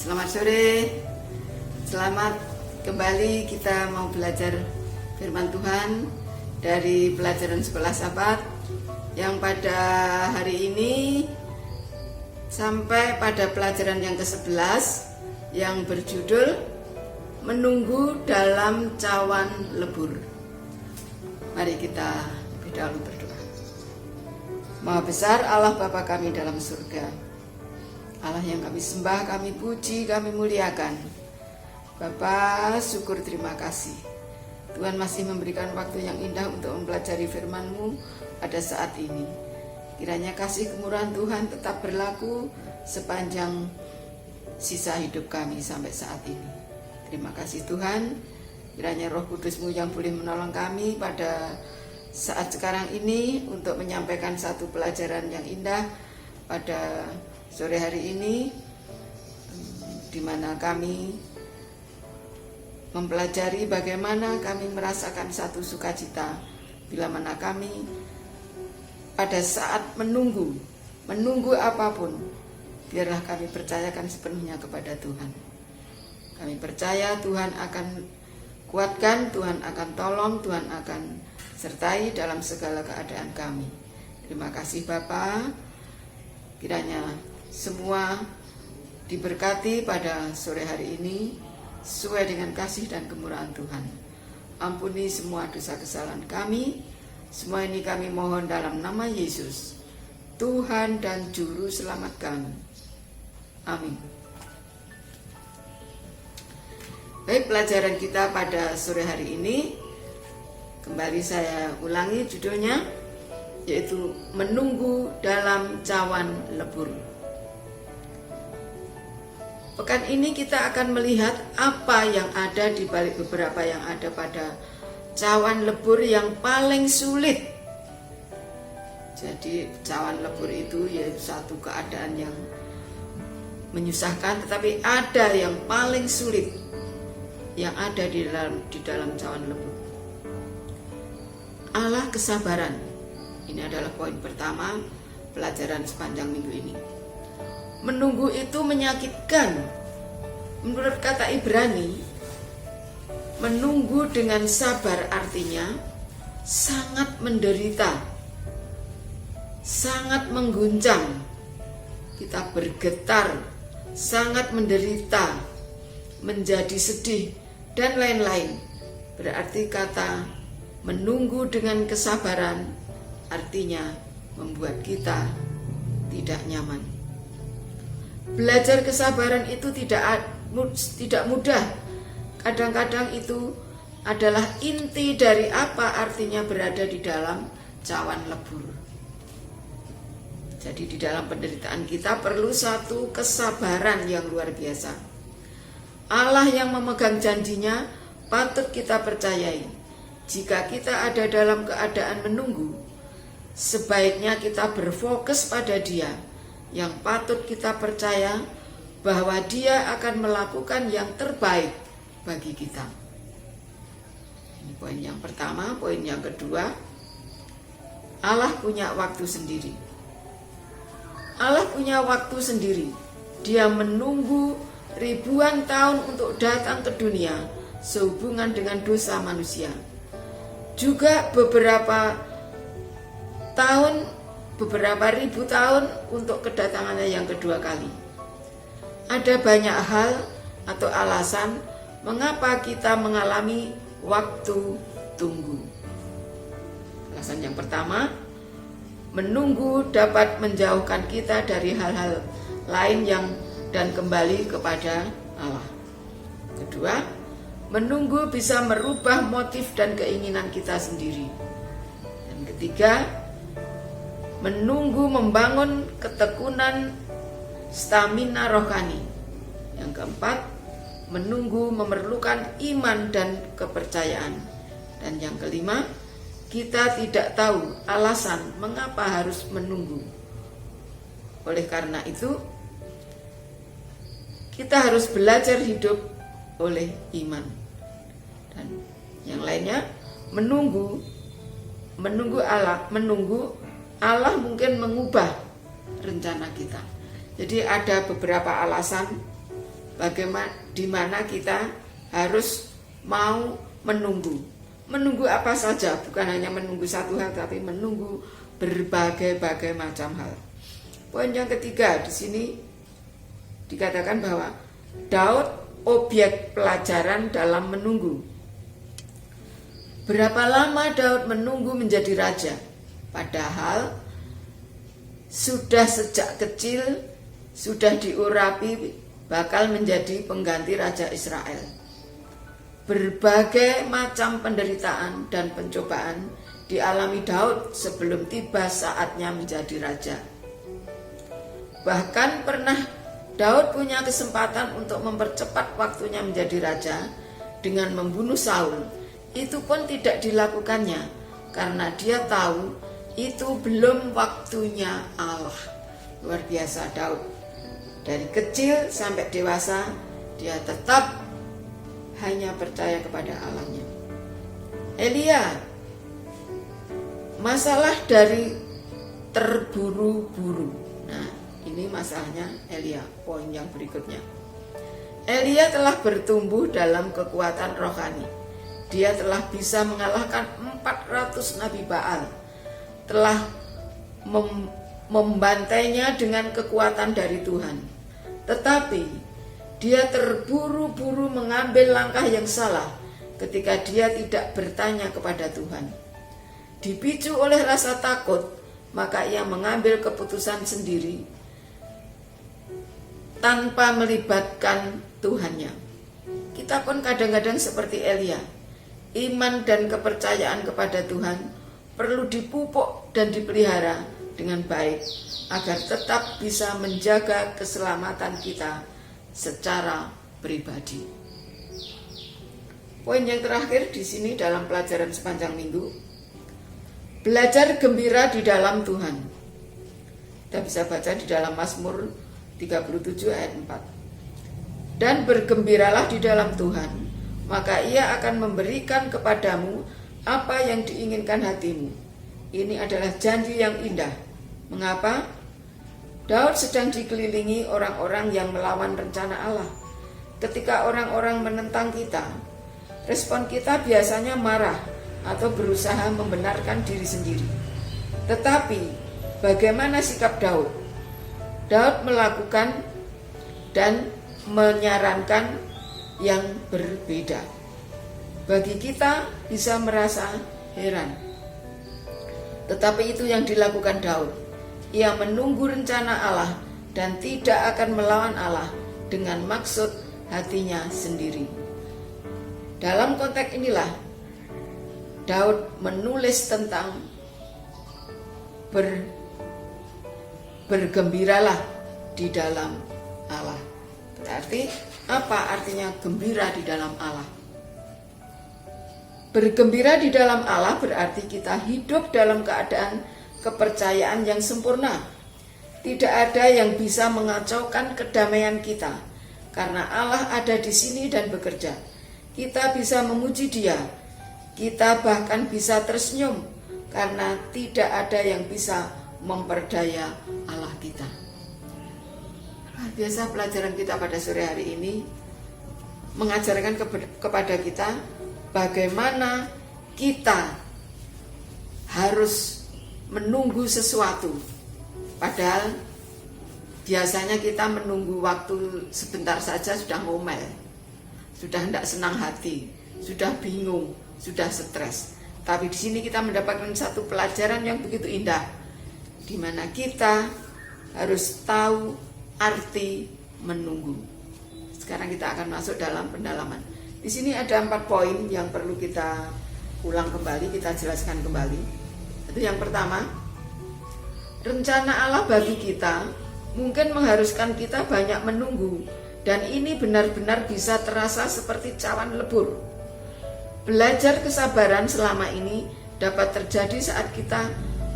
Selamat sore. Selamat kembali kita mau belajar firman Tuhan dari pelajaran Sekolah Sabat yang pada hari ini sampai pada pelajaran yang ke-11 yang berjudul Menunggu dalam Cawan Lebur. Mari kita lebih dahulu berdoa. Maha besar Allah Bapa kami dalam surga, Allah yang kami sembah, kami puji, kami muliakan. Bapa, syukur terima kasih. Tuhan masih memberikan waktu yang indah untuk mempelajari firman-Mu pada saat ini. Kiranya kasih kemurahan Tuhan tetap berlaku sepanjang sisa hidup kami sampai saat ini. Terima kasih Tuhan. Kiranya Roh Kudus-Mu yang boleh menolong kami pada saat sekarang ini untuk menyampaikan satu pelajaran yang indah pada sore hari ini, di mana kami mempelajari bagaimana kami merasakan satu sukacita bila mana kami pada saat menunggu apapun, biarlah kami percayakan sepenuhnya kepada Tuhan. Kami percaya Tuhan akan kuatkan, Tuhan akan tolong, Tuhan akan sertai dalam segala keadaan kami. Terima kasih Bapa. Kiranya semua diberkati pada sore hari ini sesuai dengan kasih dan kemurahan Tuhan. Ampuni semua dosa kesalahan kami. Semua ini kami mohon dalam nama Yesus, Tuhan dan Juru Selamat kami. Amin. Baik, pelajaran kita pada sore hari ini kembali saya ulangi judulnya, yaitu Menunggu dalam Cawan Lebur. Pekan ini kita akan melihat apa yang ada di balik beberapa yang ada pada cawan lebur yang paling sulit. Jadi cawan lebur itu ya satu keadaan yang menyusahkan, tetapi ada yang paling sulit yang ada di dalam cawan lebur. Allah kesabaran. Ini adalah poin pertama pelajaran sepanjang minggu ini. Menunggu itu menyakitkan. Menurut kata Ibrani, menunggu dengan sabar artinya sangat menderita, sangat mengguncang. Kita bergetar, sangat menderita, menjadi sedih, dan lain-lain. Berarti kata menunggu dengan kesabaran artinya membuat kita tidak nyaman. Belajar kesabaran itu tidak mudah. Kadang-kadang itu adalah inti dari apa artinya berada di dalam cawan lebur. Jadi di dalam penderitaan kita perlu satu kesabaran yang luar biasa. Allah yang memegang janjinya patut kita percayai. Jika kita ada dalam keadaan menunggu, sebaiknya kita berfokus pada Dia, yang patut kita percaya bahwa Dia akan melakukan yang terbaik bagi kita. Ini poin yang pertama. Poin yang kedua, Allah punya waktu sendiri. Allah punya waktu sendiri. Dia menunggu ribuan tahun untuk datang ke dunia sehubungan dengan dosa manusia. Juga beberapa ribu tahun untuk kedatangannya yang kedua kali. Ada banyak hal atau alasan mengapa kita mengalami waktu tunggu. Alasan yang pertama, menunggu dapat menjauhkan kita dari hal-hal lain dan kembali kepada Allah. Kedua, menunggu bisa merubah motif dan keinginan kita sendiri. Dan ketiga, menunggu membangun ketekunan stamina rohani. Yang keempat, menunggu memerlukan iman dan kepercayaan. Dan yang kelima, kita tidak tahu alasan mengapa harus menunggu. Oleh karena itu, kita harus belajar hidup oleh iman. Dan yang lainnya, menunggu Allah mungkin mengubah rencana kita. Jadi ada beberapa alasan bagaimana di mana kita harus mau menunggu. Menunggu apa saja, bukan hanya menunggu satu hal, tapi menunggu berbagai-bagai macam hal. Poin yang ketiga di sini dikatakan bahwa Daud objek pelajaran dalam menunggu. Berapa lama Daud menunggu menjadi raja? Padahal sudah sejak kecil sudah diurapi bakal menjadi pengganti raja Israel. Berbagai macam penderitaan dan pencobaan dialami Daud sebelum tiba saatnya menjadi raja. Bahkan pernah Daud punya kesempatan untuk mempercepat waktunya menjadi raja dengan membunuh Saul. Itu pun tidak dilakukannya karena dia tahu itu belum waktunya Allah. Luar biasa Daud. Dari kecil sampai dewasa dia tetap hanya percaya kepada Allahnya. Elia, masalah dari terburu-buru. Nah, ini masalahnya Elia. Poin yang berikutnya, Elia telah bertumbuh dalam kekuatan rohani. Dia telah bisa mengalahkan 400 nabi Baal, telah membantainya dengan kekuatan dari Tuhan. Tetapi dia terburu-buru mengambil langkah yang salah ketika dia tidak bertanya kepada Tuhan. Dipicu oleh rasa takut, maka ia mengambil keputusan sendiri tanpa melibatkan Tuhannya. Kita pun kadang-kadang seperti Elia. Iman dan kepercayaan kepada Tuhan perlu dipupuk dan dipelihara dengan baik agar tetap bisa menjaga keselamatan kita secara pribadi. Poin yang terakhir di sini dalam pelajaran sepanjang minggu, belajar gembira di dalam Tuhan. Kita bisa baca di dalam Mazmur 37 ayat 4. Dan bergembiralah di dalam Tuhan, maka ia akan memberikan kepadamu apa yang diinginkan hatimu. Ini adalah janji yang indah. Mengapa? Daud sedang dikelilingi orang-orang yang melawan rencana Allah. Ketika orang-orang menentang kita, respon kita biasanya marah atau berusaha membenarkan diri sendiri. Tetapi bagaimana sikap Daud? Daud melakukan dan menyarankan yang berbeda. Bagi kita bisa merasa heran, tetapi itu yang dilakukan Daud. Ia menunggu rencana Allah dan tidak akan melawan Allah dengan maksud hatinya sendiri. Dalam konteks inilah Daud menulis tentang bergembiralah di dalam Allah. Berarti apa artinya gembira di dalam Allah? Bergembira di dalam Allah berarti kita hidup dalam keadaan kepercayaan yang sempurna. Tidak ada yang bisa mengacaukan kedamaian kita, karena Allah ada di sini dan bekerja. Kita bisa memuji Dia. Kita bahkan bisa tersenyum karena tidak ada yang bisa memperdaya Allah kita. Luar biasa pelajaran kita pada sore hari ini mengajarkan kepada kita bagaimana kita harus menunggu sesuatu. Padahal biasanya kita menunggu waktu sebentar saja sudah ngomel, sudah tidak senang hati, sudah bingung, sudah stres. Tapi di sini kita mendapatkan satu pelajaran yang begitu indah, di mana kita harus tahu arti menunggu. Sekarang kita akan masuk dalam pendalaman. Di sini ada 4 poin yang perlu kita ulang kembali, kita jelaskan kembali. Itu yang pertama, rencana Allah bagi kita mungkin mengharuskan kita banyak menunggu, dan ini benar-benar bisa terasa seperti cawan lebur. Belajar kesabaran selama ini dapat terjadi saat kita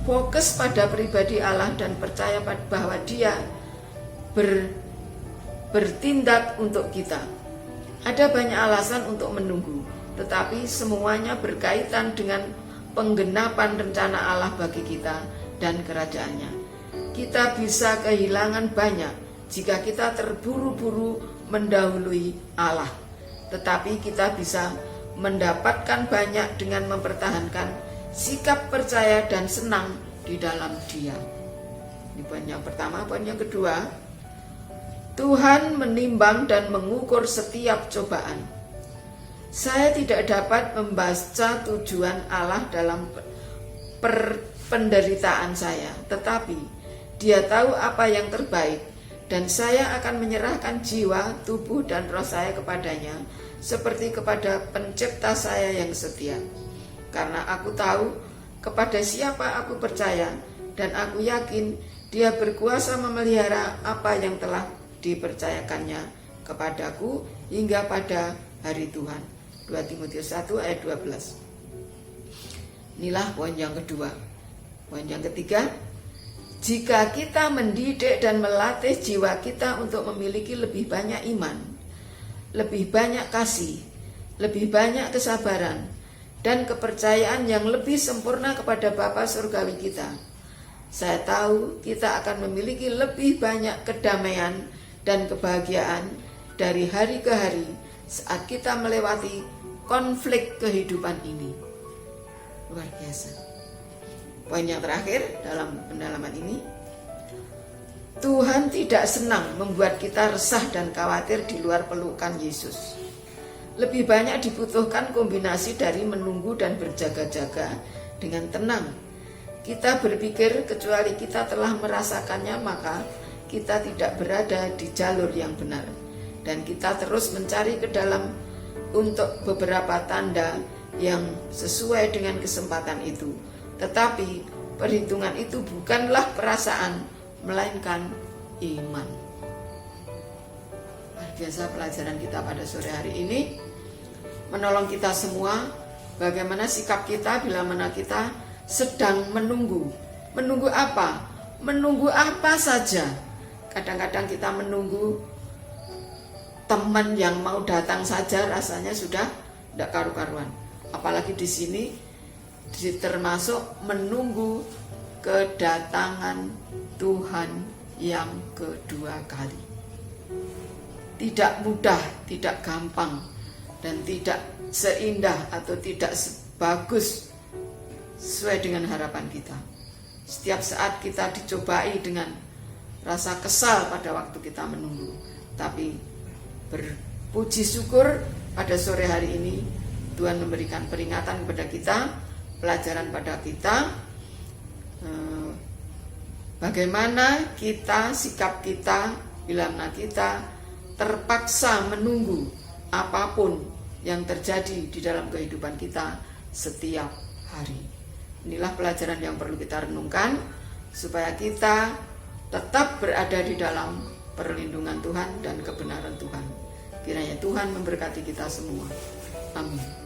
fokus pada pribadi Allah dan percaya bahwa Dia bertindak untuk kita. Ada banyak alasan untuk menunggu, tetapi semuanya berkaitan dengan penggenapan rencana Allah bagi kita dan kerajaannya. Kita bisa kehilangan banyak jika kita terburu-buru mendahului Allah, tetapi kita bisa mendapatkan banyak dengan mempertahankan sikap percaya dan senang di dalam Dia. Ini poin yang pertama. Poin yang kedua, Tuhan menimbang dan mengukur setiap cobaan. Saya tidak dapat membaca tujuan Allah dalam penderitaan saya, tetapi Dia tahu apa yang terbaik, dan saya akan menyerahkan jiwa, tubuh, dan roh saya kepadanya, seperti kepada pencipta saya yang setia. Karena aku tahu kepada siapa aku percaya, dan aku yakin Dia berkuasa memelihara apa yang telah dipercayakannya kepadaku hingga pada hari Tuhan. 2 Timotius 1 ayat 12. Inilah poin yang kedua. Poin yang ketiga, jika kita mendidik dan melatih jiwa kita untuk memiliki lebih banyak iman, lebih banyak kasih, lebih banyak kesabaran, dan kepercayaan yang lebih sempurna kepada Bapa Surgawi kita, saya tahu kita akan memiliki lebih banyak kedamaian dan kebahagiaan dari hari ke hari saat kita melewati konflik kehidupan ini. Luar biasa. Poin yang terakhir dalam pendalaman ini, Tuhan tidak senang membuat kita resah dan khawatir di luar pelukan Yesus. Lebih banyak dibutuhkan kombinasi dari menunggu dan berjaga-jaga dengan tenang. Kita berpikir kecuali kita telah merasakannya, maka kita tidak berada di jalur yang benar, dan kita terus mencari ke dalam untuk beberapa tanda yang sesuai dengan kesempatan itu. Tetapi perhitungan itu bukanlah perasaan, melainkan iman. Luar biasa pelajaran kita pada sore hari ini menolong kita semua bagaimana sikap kita bila mana kita sedang menunggu. Menunggu apa? Menunggu apa saja. Kadang-kadang kita menunggu teman yang mau datang saja rasanya sudah tidak karu-karuan. Apalagi di sini termasuk menunggu kedatangan Tuhan yang kedua kali. Tidak mudah, tidak gampang, dan tidak seindah atau tidak sebagus sesuai dengan harapan kita. Setiap saat kita dicobai dengan rasa kesal pada waktu kita menunggu. Tapi berpuji syukur pada sore hari ini Tuhan memberikan peringatan kepada kita, pelajaran pada kita, bagaimana kita, sikap kita bila mana kita terpaksa menunggu apapun yang terjadi di dalam kehidupan kita setiap hari. Inilah pelajaran yang perlu kita renungkan supaya kita tetap berada di dalam perlindungan Tuhan dan kebenaran Tuhan. Kiranya Tuhan memberkati kita semua. Amin.